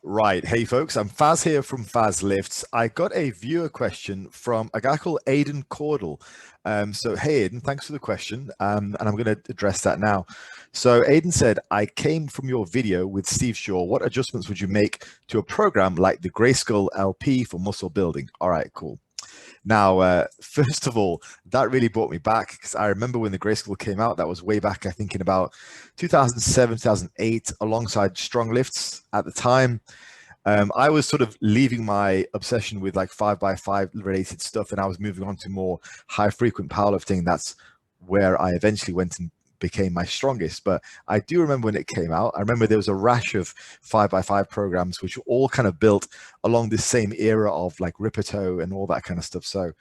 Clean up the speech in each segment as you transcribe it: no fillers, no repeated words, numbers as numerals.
Right. Hey, folks, I'm Faz here from Faz Lifts. I got a viewer question from a guy called Aidan Caudle. So, hey, Aidan, thanks for the question. And I'm going to address that now. So, Aidan said, I came from your video with Steve Shaw. What adjustments would you make to a program like the Greyskull LP for muscle building? All right, cool. Now, first of all, that really brought me back because I remember when the Greyskull came out, that was way back, I think in about 2007, 2008, alongside Strong Lifts at the time. I was sort of leaving my obsession with like 5x5 related stuff, and I was moving on to more high frequent powerlifting. That's where I eventually went and became my strongest. But I do remember when it came out. I remember there was a rash of 5x5 programs which were all kind of built along this same era of like Rippetoe and all that kind of stuff. So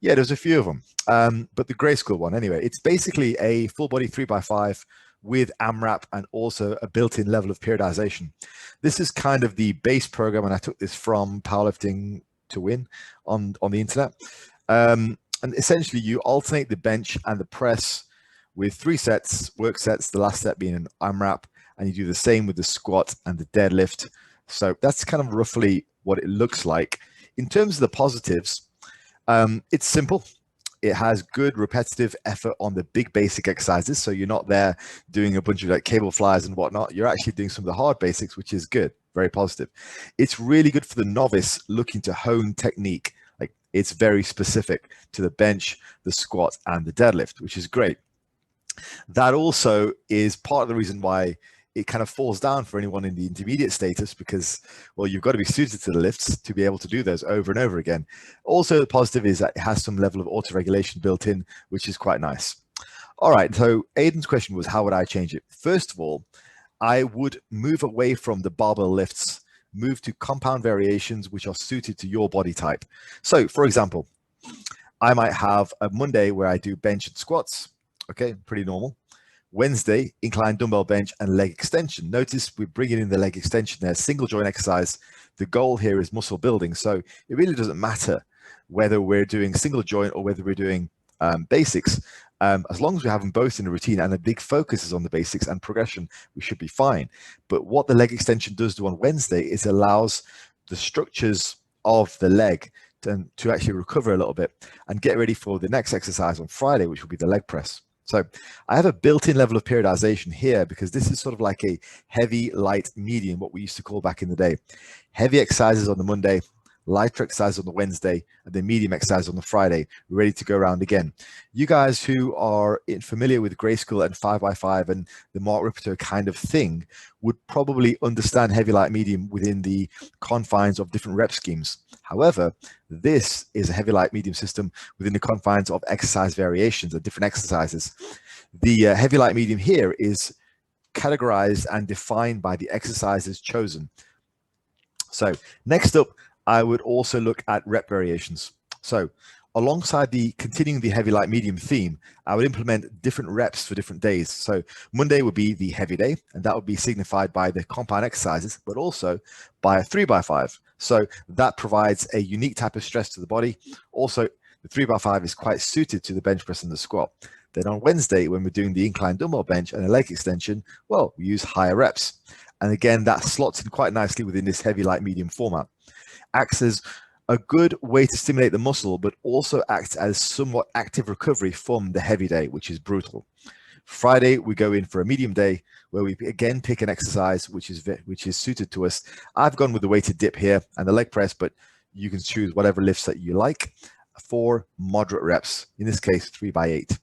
yeah, there's a few of them. But the Greyskull one, anyway, it's basically a full body 3x5 with AMRAP and also a built-in level of periodization. This is kind of the base program, and I took this from Powerlifting to Win on the internet. And essentially, you alternate the bench and the press with 3 sets, work sets, the last set being an AMRAP, and you do the same with the squat and the deadlift. So that's kind of roughly what it looks like. In terms of the positives, it's simple. It has good repetitive effort on the big basic exercises. So you're not there doing a bunch of like cable flyers and whatnot. You're actually doing some of the hard basics, which is good, very positive. It's really good for the novice looking to hone technique. Like it's very specific to the bench, the squat, and the deadlift, which is great. That also is part of the reason why it kind of falls down for anyone in the intermediate status because, well, you've got to be suited to the lifts to be able to do those over and over again. Also, the positive is that it has some level of auto-regulation built in, which is quite nice. All right, so Aidan's question was, how would I change it? First of all, I would move away from the barbell lifts, move to compound variations which are suited to your body type. So, for example, I might have a Monday where I do bench and squats. Okay, pretty normal. Wednesday, incline dumbbell bench and leg extension. Notice we're bringing in the leg extension there, single joint exercise. The goal here is muscle building. So it really doesn't matter whether we're doing single joint or whether we're doing basics. As long as we have them both in a routine and a big focus is on the basics and progression, we should be fine. But what the leg extension does do on Wednesday is allows the structures of the leg to actually recover a little bit and get ready for the next exercise on Friday, which will be the leg press. So I have a built-in level of periodization here because this is sort of like a heavy, light, medium, what we used to call back in the day. Heavy exercises on the Monday, lighter exercise on the Wednesday, and then medium exercise on the Friday, ready to go around again. You guys who are familiar with Greyskull and 5x5 and the Mark Rippetoe kind of thing would probably understand heavy, light, medium within the confines of different rep schemes. However, this is a heavy, light, medium system within the confines of exercise variations of different exercises. The heavy, light, medium here is categorized and defined by the exercises chosen. So next up, I would also look at rep variations. So alongside the continuing the heavy, light, medium theme, I would implement different reps for different days. So Monday would be the heavy day, and that would be signified by the compound exercises, but also by a 3x5. So that provides a unique type of stress to the body. Also, the 3x5 is quite suited to the bench press and the squat. Then on Wednesday, when we're doing the incline dumbbell bench and a leg extension, well, we use higher reps. And again, that slots in quite nicely within this heavy, light, medium format. Acts as a good way to stimulate the muscle, but also acts as somewhat active recovery from the heavy day, which is brutal. Friday, we go in for a medium day where we again pick an exercise which is suited to us. I've gone with the weighted dip here and the leg press, but you can choose whatever lifts that you like for moderate reps, in this case 3x8.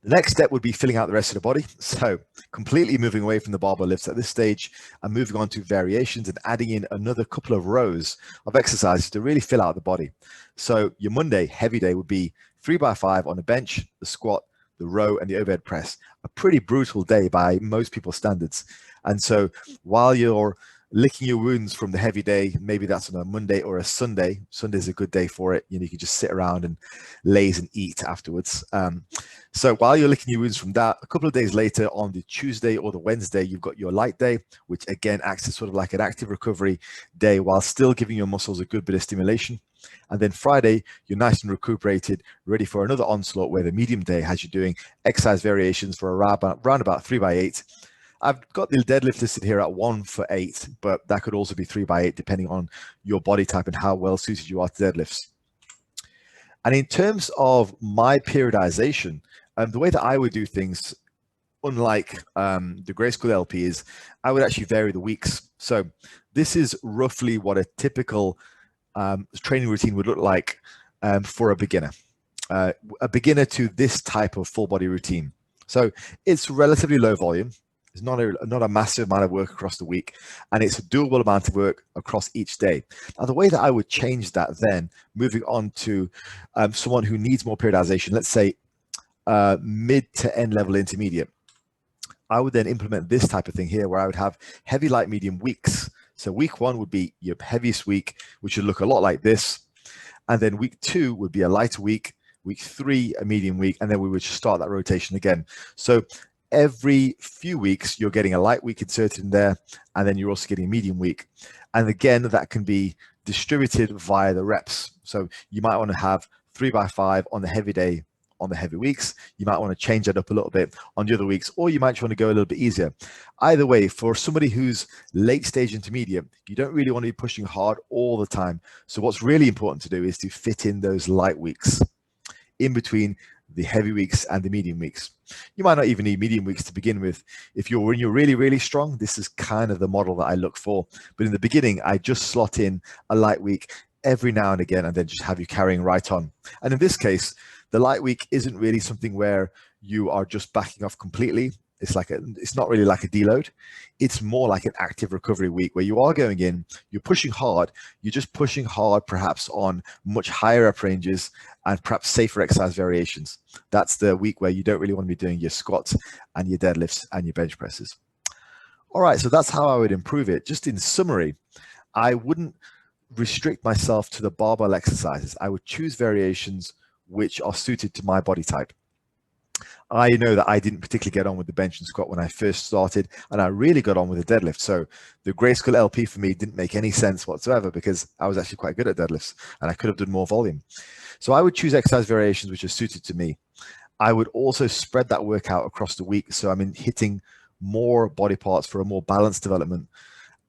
The next step would be filling out the rest of the body. So completely moving away from the barbell lifts at this stage and moving on to variations and adding in another couple of rows of exercises to really fill out the body. So your Monday heavy day would be 3x5 on the bench, the squat, the row, and the overhead press. A pretty brutal day by most people's standards. And so while you're licking your wounds from the heavy day, maybe that's on a Monday or a Sunday. Sunday's a good day for it. You can just sit around and laze and eat afterwards. So while you're licking your wounds from that, a couple of days later on the Tuesday or the Wednesday, you've got your light day, which again acts as sort of like an active recovery day while still giving your muscles a good bit of stimulation. And then Friday, you're nice and recuperated, ready for another onslaught where the medium day has you doing exercise variations for around about 3x8. I've got the deadlift listed here at 1 for 8, but that could also be 3 by 8 depending on your body type and how well suited you are to deadlifts. And in terms of my periodization, the way that I would do things, unlike the Greyskull LP, is I would actually vary the weeks. So this is roughly what a typical training routine would look like for a beginner to this type of full body routine. So it's relatively low volume. It's not a massive amount of work across the week, and it's a doable amount of work across each day. Now, the way that I would change that then, moving on to someone who needs more periodization, let's say mid to end level intermediate, I would then implement this type of thing here where I would have heavy, light, medium weeks. So week 1 would be your heaviest week, which would look a lot like this. And then week 2 would be a lighter week, week 3 a medium week, and then we would start that rotation again. So every few weeks you're getting a light week inserted in there, and then you're also getting a medium week. And again, that can be distributed via the reps. So you might want to have 3 by 5 on the heavy day on the heavy weeks. You might want to change that up a little bit on the other weeks, or you might just want to go a little bit easier. Either way, for somebody who's late stage intermediate, you don't really want to be pushing hard all the time. So what's really important to do is to fit in those light weeks in between the heavy weeks and the medium weeks. You might not even need medium weeks to begin with. When you're really, really strong, this is kind of the model that I look for. But in the beginning, I just slot in a light week every now and again, and then just have you carrying right on. And in this case, the light week isn't really something where you are just backing off completely. It's not really like a deload. It's more like an active recovery week where you are going in, you're pushing hard, you're just pushing hard perhaps on much higher rep ranges and perhaps safer exercise variations. That's the week where you don't really want to be doing your squats and your deadlifts and your bench presses. All right, so that's how I would improve it. Just in summary, I wouldn't restrict myself to the barbell exercises. I would choose variations which are suited to my body type. I know that I didn't particularly get on with the bench and squat when I first started, and I really got on with the deadlift. So the Greyskull LP for me didn't make any sense whatsoever because I was actually quite good at deadlifts and I could have done more volume. So I would choose exercise variations which are suited to me. I would also spread that workout across the week. So I'm hitting more body parts for a more balanced development.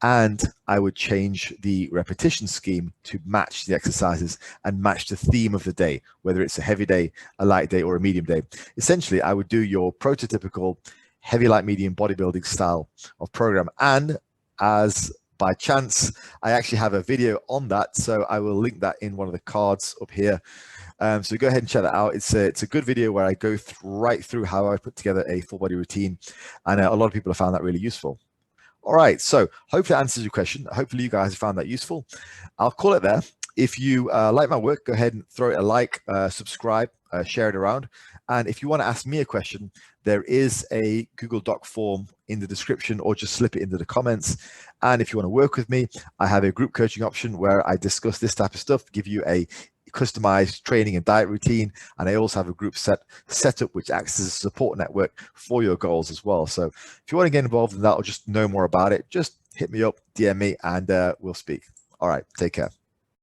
And I would change the repetition scheme to match the exercises and match the theme of the day, whether it's a heavy day, a light day, or a medium day. Essentially, I would do your prototypical heavy, light, medium bodybuilding style of program. And as by chance, I actually have a video on that, so I will link that in one of the cards up here. So go ahead and check that out. It's a good video where I go right through how I put together a full body routine, and a lot of people have found that really useful. All right, so hopefully that answers your question. Hopefully you guys found that useful. I'll call it there. If you like my work, go ahead and throw it a like, subscribe, share it around. And if you want to ask me a question, there is a Google Doc form in the description, or just slip it into the comments. And if you want to work with me, I have a group coaching option where I discuss this type of stuff, give you a customized training and diet routine, and I also have a group set up which acts as a support network for your goals as well. So if you want to get involved in that or just know more about it, just hit me up, DM me, and we'll speak. All right, take care.